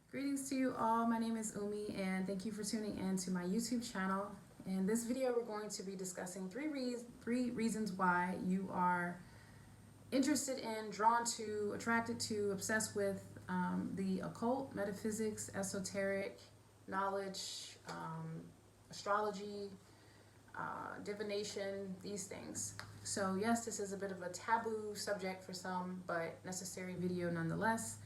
Greetings to you all. My name is Umi and thank you for tuning in to my YouTube channel. In this video, we're going to be discussing three reasons why you are interested in, drawn to, attracted to, obsessed with the occult, metaphysics, esoteric, knowledge, astrology, divination, these things. So yes, this is a bit of a taboo subject for some, but necessary video nonetheless.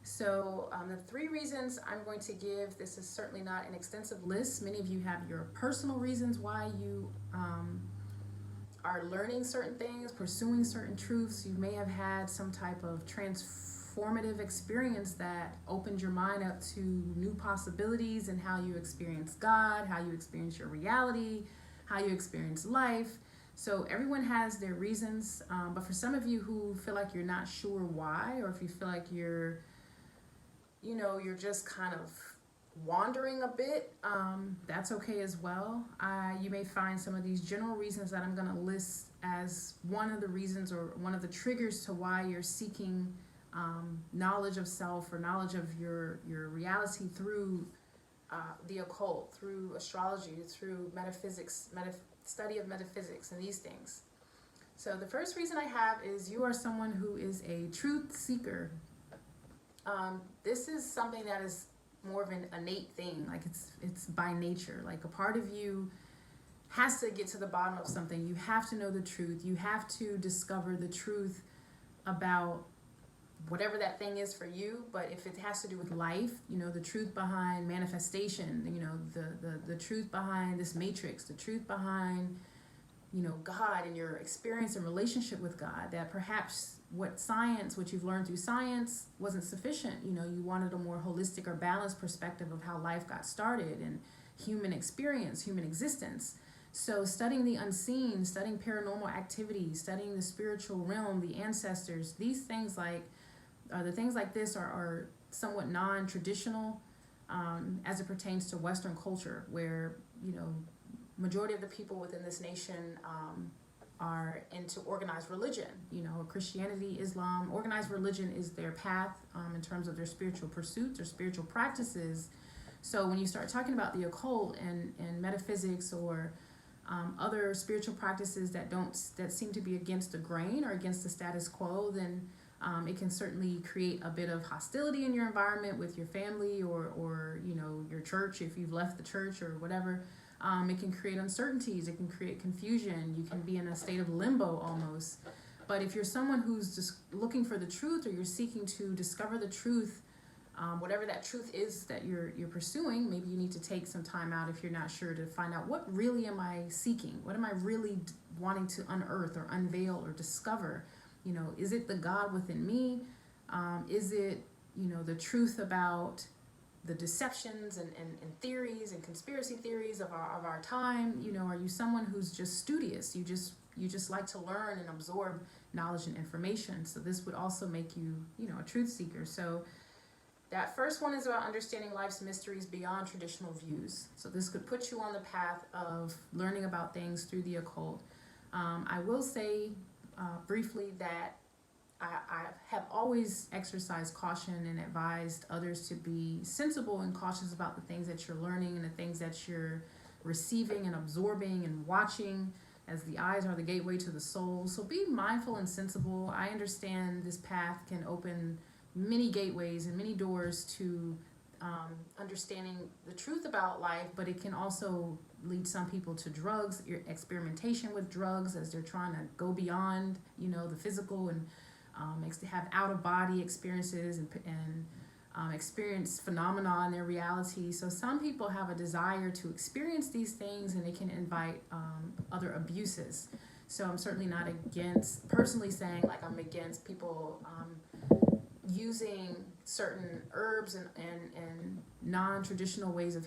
So the three reasons I'm going to give, this is certainly not an extensive list. Many of you have your personal reasons why you are learning certain things, pursuing certain truths. You may have had some type of transformative experience that opened your mind up to new possibilities and how you experience God, how you experience your reality, how you experience life. So everyone has their reasons, but for some of you who feel like you're not sure why, or if you feel like you're just kind of wandering a bit, that's okay as well. You may find some of these general reasons that I'm going to list as one of the reasons or one of the triggers to why you're seeking knowledge of self or knowledge of your reality through the occult, through astrology, through metaphysics, study of metaphysics and these things. So the first reason I have is you are someone who is a truth seeker. This is something that is more of an innate thing, like it's by nature. Like a part of you has to get to the bottom of something. You have to know the truth. You have to discover the truth about whatever that thing is for you. But if it has to do with life, the truth behind manifestation, the truth behind this matrix, the truth behind God and your experience and relationship with God, that perhaps what you've learned through science wasn't sufficient. You wanted a more holistic or balanced perspective of how life got started and human experience, human existence. So studying the unseen, studying paranormal activity, studying the spiritual realm, the ancestors, these things the things like this are somewhat non-traditional as it pertains to Western culture, where, majority of the people within this nation are into organized religion. Christianity, Islam, organized religion is their path in terms of their spiritual pursuits or spiritual practices. So when you start talking about the occult and metaphysics or other spiritual practices that seem to be against the grain or against the status quo, then it can certainly create a bit of hostility in your environment with your family or your church if you've left the church or whatever. It can create uncertainties. It can create confusion. You can be in a state of limbo almost. But if you're someone who's just looking for the truth, or you're seeking to discover the truth, whatever that truth is that you're pursuing, maybe you need to take some time out if you're not sure to find out, what really am I seeking? What am I really wanting to unearth or unveil or discover? Is it the God within me? Is it, the truth about the deceptions and theories and conspiracy theories of our time? Are you someone who's just studious? You just like to learn and absorb knowledge and information. So this would also make you, a truth seeker. So that first one is about understanding life's mysteries beyond traditional views. So this could put you on the path of learning about things through the occult. I will say briefly that I have always exercised caution and advised others to be sensible and cautious about the things that you're learning and the things that you're receiving and absorbing and watching, as the eyes are the gateway to the soul. So be mindful and sensible. I understand this path can open many gateways and many doors to understanding the truth about life, but it can also lead some people to drugs, experimentation with drugs as they're trying to go beyond, the physical and have out-of-body experiences and experience phenomena in their reality. So some people have a desire to experience these things, and it can invite other abuses. So I'm certainly not personally saying like I'm against people using certain herbs and non-traditional ways of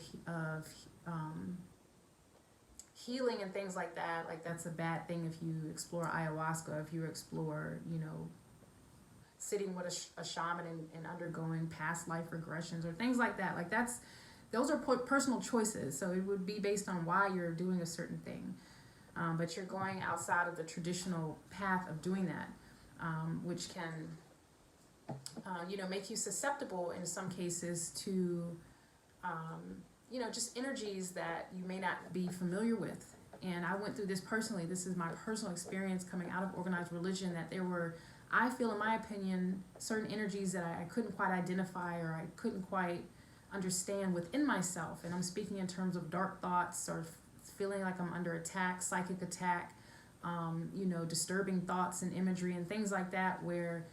healing and things like that. Like that's a bad thing if you explore ayahuasca, if you explore, sitting with a shaman and undergoing past life regressions or things like that. Like those are personal choices. So it would be based on why you're doing a certain thing. But you're going outside of the traditional path of doing that, which can make you susceptible in some cases to, just energies that you may not be familiar with. And I went through this personally. This is my personal experience coming out of organized religion, that there were, I feel in my opinion, certain energies that I couldn't quite identify or I couldn't quite understand within myself. And I'm speaking in terms of dark thoughts or feeling like I'm under attack, psychic attack, disturbing thoughts and imagery and things like that, where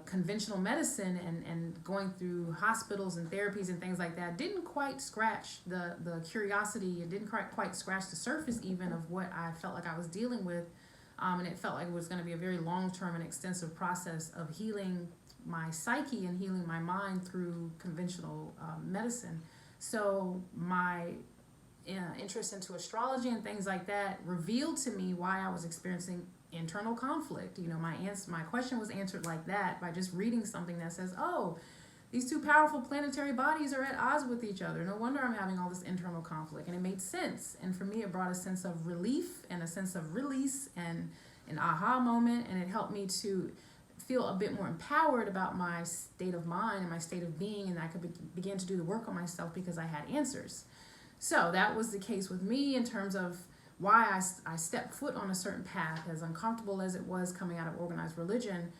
conventional medicine and going through hospitals and therapies and things like that didn't quite scratch the curiosity. It didn't quite scratch the surface even of what I felt like I was dealing with. And it felt like it was going to be a very long-term and extensive process of healing my psyche and healing my mind through conventional medicine. So my interest into astrology and things like that revealed to me why I was experiencing internal conflict. My question was answered like that by just reading something that says, oh, these two powerful planetary bodies are at odds with each other. No wonder I'm having all this internal conflict. And it made sense. And for me, it brought a sense of relief and a sense of release and an aha moment. And it helped me to feel a bit more empowered about my state of mind and my state of being. And I could begin to do the work on myself because I had answers. So that was the case with me in terms of why I stepped foot on a certain path, as uncomfortable as it was coming out of organized religion.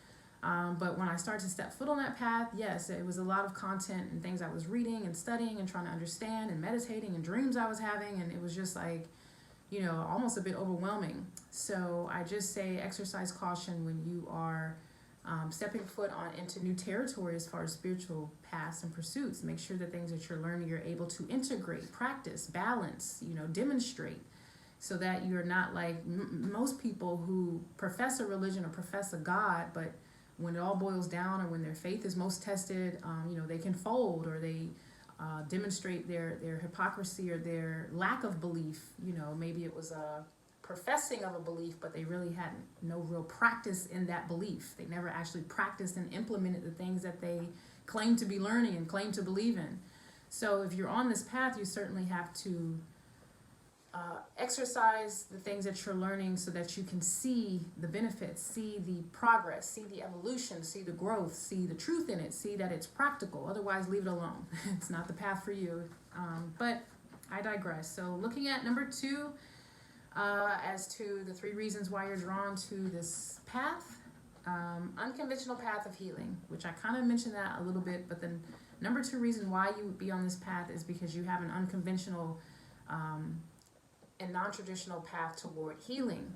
But when I started to step foot on that path, yes, it was a lot of content and things I was reading and studying and trying to understand and meditating and dreams I was having. And it was just like, almost a bit overwhelming. So I just say exercise caution when you are stepping foot into new territory as far as spiritual paths and pursuits. Make sure the things that you're learning, you're able to integrate, practice, balance, demonstrate. So that you're not like most people who profess a religion or profess a God, but when it all boils down or when their faith is most tested, they can fold or they demonstrate their hypocrisy or their lack of belief. Maybe it was a professing of a belief, but they really had no real practice in that belief. They never actually practiced and implemented the things that they claim to be learning and claim to believe in. So if you're on this path, you certainly have to exercise the things that you're learning so that you can see the benefits, see the progress, see the evolution, see the growth, see the truth in it, see that it's practical. Otherwise, leave it alone. It's not the path for you. But I digress. So looking at number 2, as to the 3 reasons why you're drawn to this path, unconventional path of healing, which I kind of mentioned that a little bit, but then number 2 reason why you would be on this path is because you have an unconventional and non-traditional path toward healing.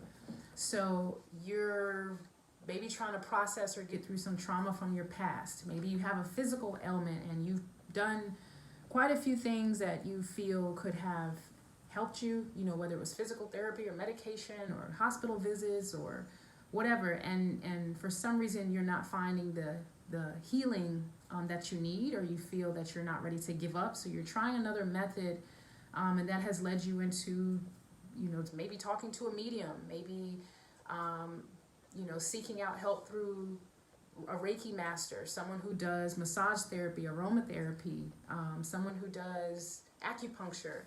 So you're maybe trying to process or get through some trauma from your past. Maybe you have a physical ailment and you've done quite a few things that you feel could have helped you, whether it was physical therapy or medication or hospital visits or whatever. And for some reason you're not finding the healing that you need, or you feel that you're not ready to give up. So you're trying another method. And that has led you into, maybe talking to a medium, maybe, seeking out help through a Reiki master, someone who does massage therapy, aromatherapy, someone who does acupuncture.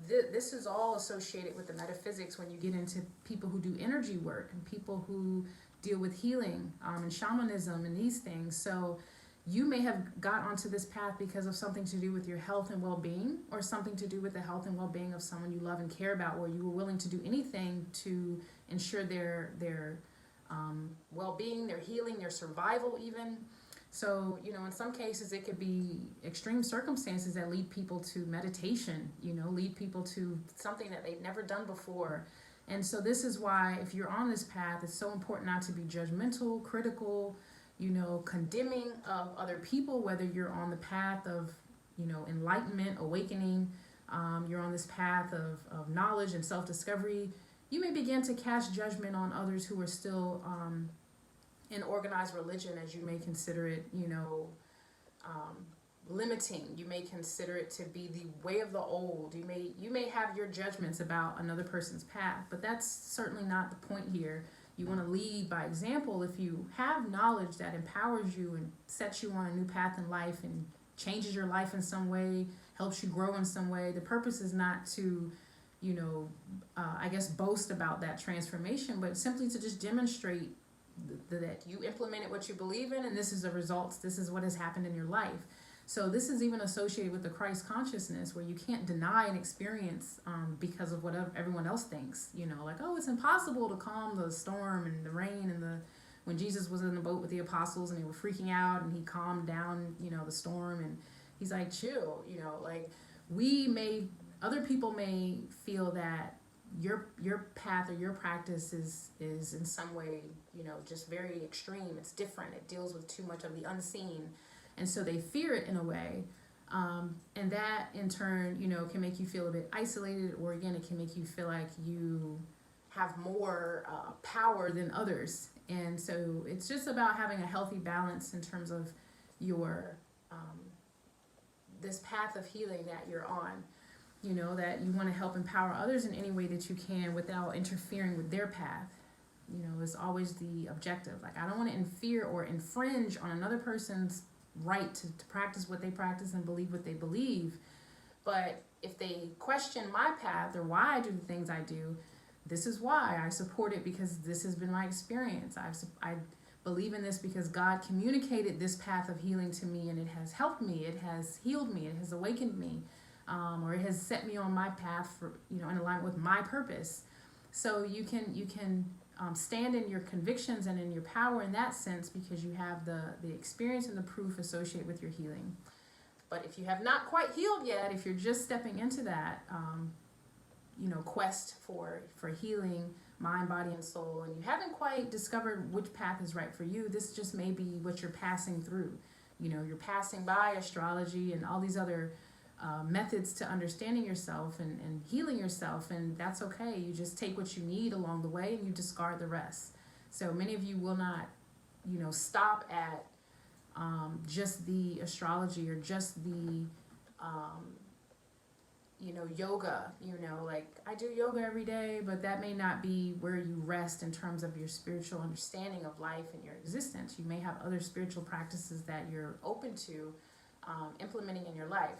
This is all associated with the metaphysics when you get into people who do energy work and people who deal with healing and shamanism and these things. So you may have got onto this path because of something to do with your health and well-being, or something to do with the health and well-being of someone you love and care about, where you were willing to do anything to ensure their well-being, their healing, their survival even. So, in some cases it could be extreme circumstances that lead people to meditation, lead people to something that they've never done before. And so this is why, if you're on this path, it's so important not to be judgmental, critical, condemning of other people, whether you're on the path of, enlightenment, awakening, you're on this path of knowledge and self-discovery. You may begin to cast judgment on others who are still in organized religion, as you may consider it, limiting. You may consider it to be the way of the old. You may have your judgments about another person's path, but that's certainly not the point here. You want to lead by example. If you have knowledge that empowers you and sets you on a new path in life and changes your life in some way, helps you grow in some way, the purpose is not to, boast about that transformation, but simply to just demonstrate, that you implemented what you believe in, and this is the results. This is what has happened in your life. So this is even associated with the Christ consciousness, where you can't deny an experience because of what everyone else thinks. You know, like, oh, it's impossible to calm the storm and the rain and when Jesus was in the boat with the apostles and they were freaking out and he calmed down, you know, the storm, and he's like, chill, you know, like other people may feel that your path or your practice is in some way, you know, just very extreme. It's different. It deals with too much of the unseen. And so they fear it in a way. And that in turn, you know, can make you feel a bit isolated, or again, it can make you feel like you have more power than others. And so it's just about having a healthy balance in terms of your this path of healing that you're on. You know, that you want to help empower others in any way that you can without interfering with their path. You know, is always the objective. Like, I don't want to interfere or infringe on another person's right to practice what they practice and believe what they believe. But if they question my path or why I do the things I do, this is why I support it, because this has been my experience. I believe in this because God communicated this path of healing to me, and it has helped me. It has healed me. It has awakened me. Or it has set me on my path for, you know, in alignment with my purpose. So you can stand in your convictions and in your power in that sense, because you have the experience and the proof associated with your healing. But if you have not quite healed yet, if you're just stepping into that, you know, quest for healing, mind, body, and soul, and you haven't quite discovered which path is right for you, this just may be what you're passing through. You know, you're passing by astrology and all these other methods to understanding yourself and healing yourself, and that's okay. You just take what you need along the way and you discard the rest. So many of you will not, you know, stop at just the astrology or just the you know, yoga. You know, like, I do yoga every day, but that may not be where you rest in terms of your spiritual understanding of life and your existence. You may have other spiritual practices that you're open to implementing in your life.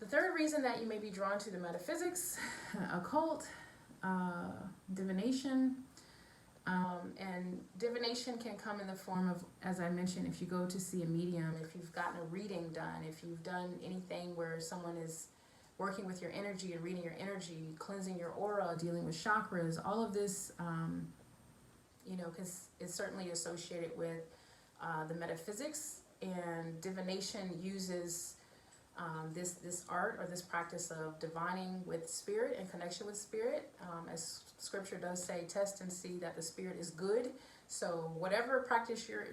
The third reason that you may be drawn to the metaphysics, occult, divination, and divination can come in the form of, as I mentioned, if you go to see a medium, if you've gotten a reading done, if you've done anything where someone is working with your energy and reading your energy, cleansing your aura, dealing with chakras, all of this, you know, because it's certainly associated with the metaphysics, and divination uses this art or this practice of divining with spirit and connection with spirit. As scripture does say, test and see that the spirit is good. So whatever practice you're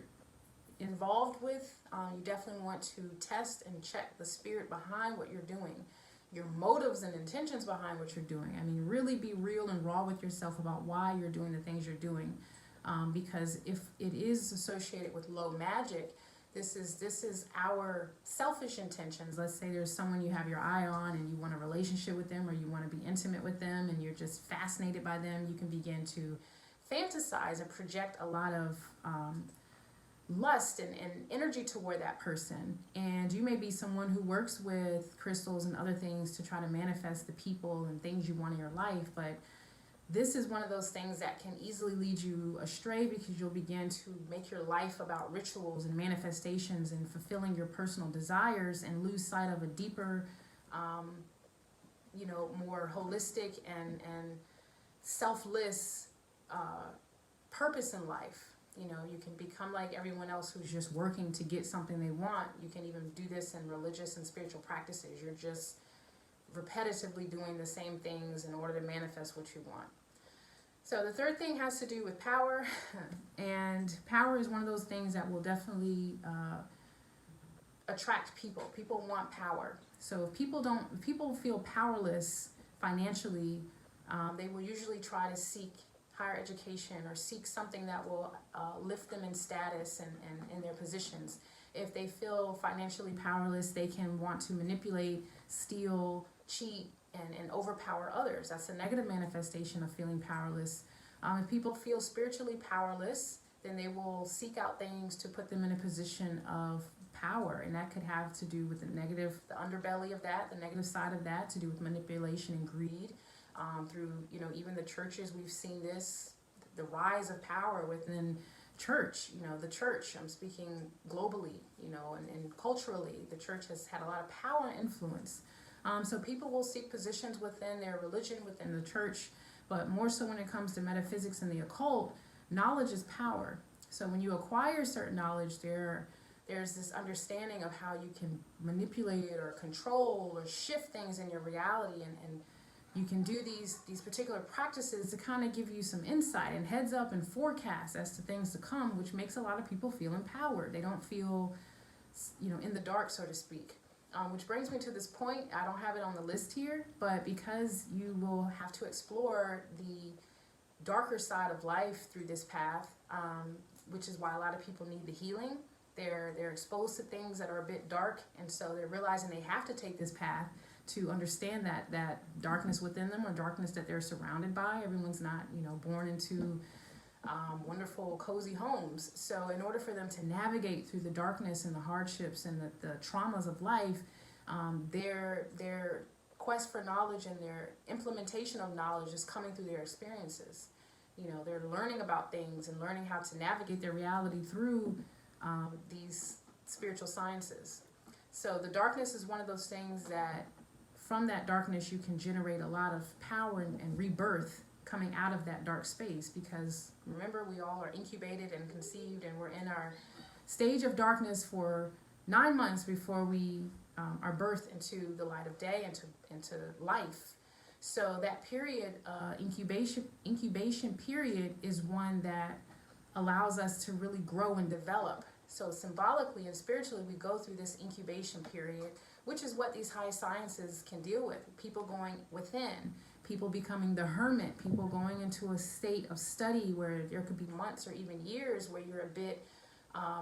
involved with, you definitely want to test and check the spirit behind what you're doing, your motives and intentions behind what you're doing. I mean, really be real and raw with yourself about why you're doing the things you're doing. Because if it is associated with low magic, this is our selfish intentions. Let's say there's someone you have your eye on and you want a relationship with them, or you want to be intimate with them and you're just fascinated by them. You can begin to fantasize and project a lot of lust and energy toward that person. And you may be someone who works with crystals and other things to try to manifest the people and things you want in your life, but this is one of those things that can easily lead you astray, because you'll begin to make your life about rituals and manifestations and fulfilling your personal desires, and lose sight of a deeper, you know, more holistic and selfless purpose in life. You know, you can become like everyone else who's just working to get something they want. You can even do this in religious and spiritual practices. You're just repetitively doing the same things in order to manifest what you want. So the third thing has to do with power, and power is one of those things that will definitely attract people. People want power. So if people feel powerless financially, they will usually try to seek higher education or seek something that will lift them in status and in their positions. If they feel financially powerless, they can want to manipulate, steal, cheat, and overpower others. That's a negative manifestation of feeling powerless. If people feel spiritually powerless, then they will seek out things to put them in a position of power, and that could have to do with the underbelly of that, the negative side of that, to do with manipulation and greed. Through, you know, even the churches, we've seen this the rise of power within church, the church, I'm speaking globally, and culturally, the church has had a lot of power and influence. So people will seek positions within their religion, within the church, but more so when it comes to metaphysics and the occult, knowledge is power. So when you acquire certain knowledge, there's this understanding of how you can manipulate or control or shift things in your reality, and you can do these particular practices to kind of give you some insight and heads up and forecast as to things to come, which makes a lot of people feel empowered. They don't feel, in the dark, so to speak. Which brings me to this point. I don't have it on the list here, but because you will have to explore the darker side of life through this path, which is why a lot of people need the healing. They're exposed to things that are a bit dark, and so they're realizing they have to take this path to understand that darkness within them, or darkness that they're surrounded by. Everyone's not, born into wonderful, cozy homes. So in order for them to navigate through the darkness and the hardships and the traumas of life, their quest for knowledge and their implementation of knowledge is coming through their experiences. They're learning about things and learning how to navigate their reality through these spiritual sciences. So the darkness is one of those things that from that darkness you can generate a lot of power and rebirth coming out of that dark space, because remember, we all are incubated and conceived, and we're in our stage of darkness for 9 months before we are birthed into the light of day, into life. So that period, incubation period, is one that allows us to really grow and develop. So symbolically and spiritually, we go through this incubation period, which is what these high sciences can deal with. People going within, people becoming the hermit, people going into a state of study where there could be months or even years where you're a bit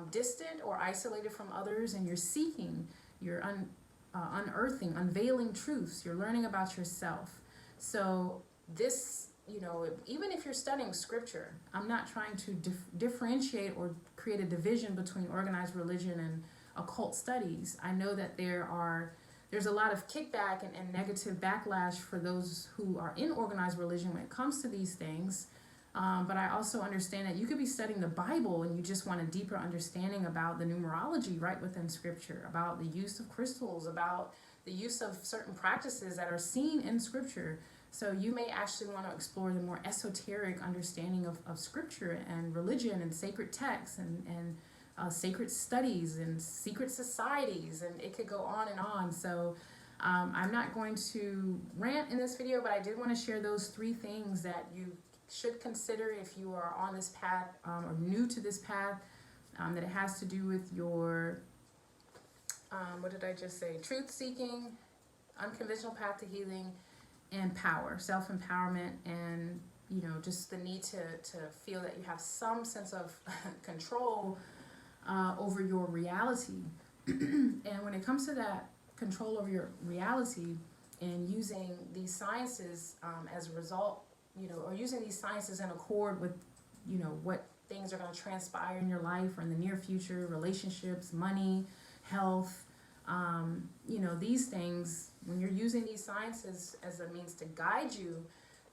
distant or isolated from others, and you're seeking, you're unearthing, unveiling truths, you're learning about yourself. So this, even if you're studying scripture, I'm not trying to differentiate or create a division between organized religion and occult studies. I know that there's a lot of kickback and negative backlash for those who are in organized religion when it comes to these things. But I also understand that you could be studying the Bible and you just want a deeper understanding about the numerology right within scripture, about the use of crystals, about the use of certain practices that are seen in scripture. So you may actually want to explore the more esoteric understanding of scripture and religion and sacred texts and sacred studies and secret societies, and it could go on and on. So I'm not going to rant in this video, but I did want to share those 3 things that you should consider if you are on this path or new to this path, that it has to do with your, what did I just say? Truth seeking, unconventional path to healing, and power, self-empowerment, and just the need to feel that you have some sense of control over your reality. And when it comes to that control over your reality and using these sciences as a result, or using these sciences in accord with, what things are going to transpire in your life or in the near future, relationships, money, health, these things, when you're using these sciences as a means to guide you,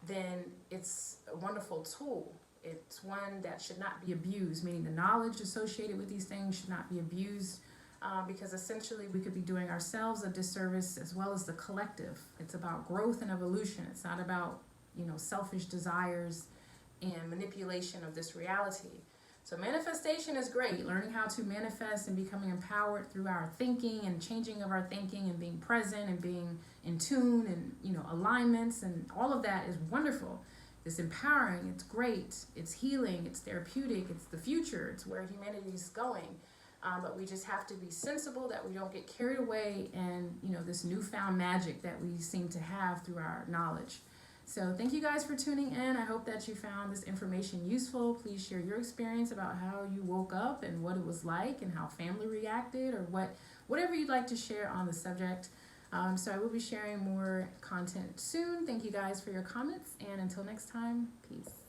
then it's a wonderful tool. It's one that should not be abused, meaning the knowledge associated with these things should not be abused, because essentially we could be doing ourselves a disservice as well as the collective. It's about growth and evolution. It's not about, selfish desires and manipulation of this reality. So manifestation is great. Learning how to manifest and becoming empowered through our thinking and changing of our thinking and being present and being in tune and, alignments and all of that is wonderful. It's empowering, it's great, it's healing, it's therapeutic, it's the future, it's where humanity is going. But we just have to be sensible that we don't get carried away in, this newfound magic that we seem to have through our knowledge. So thank you guys for tuning in. I hope that you found this information useful. Please share your experience about how you woke up and what it was like and how family reacted, or whatever you'd like to share on the subject. So I will be sharing more content soon. Thank you guys for your comments, and until next time, peace.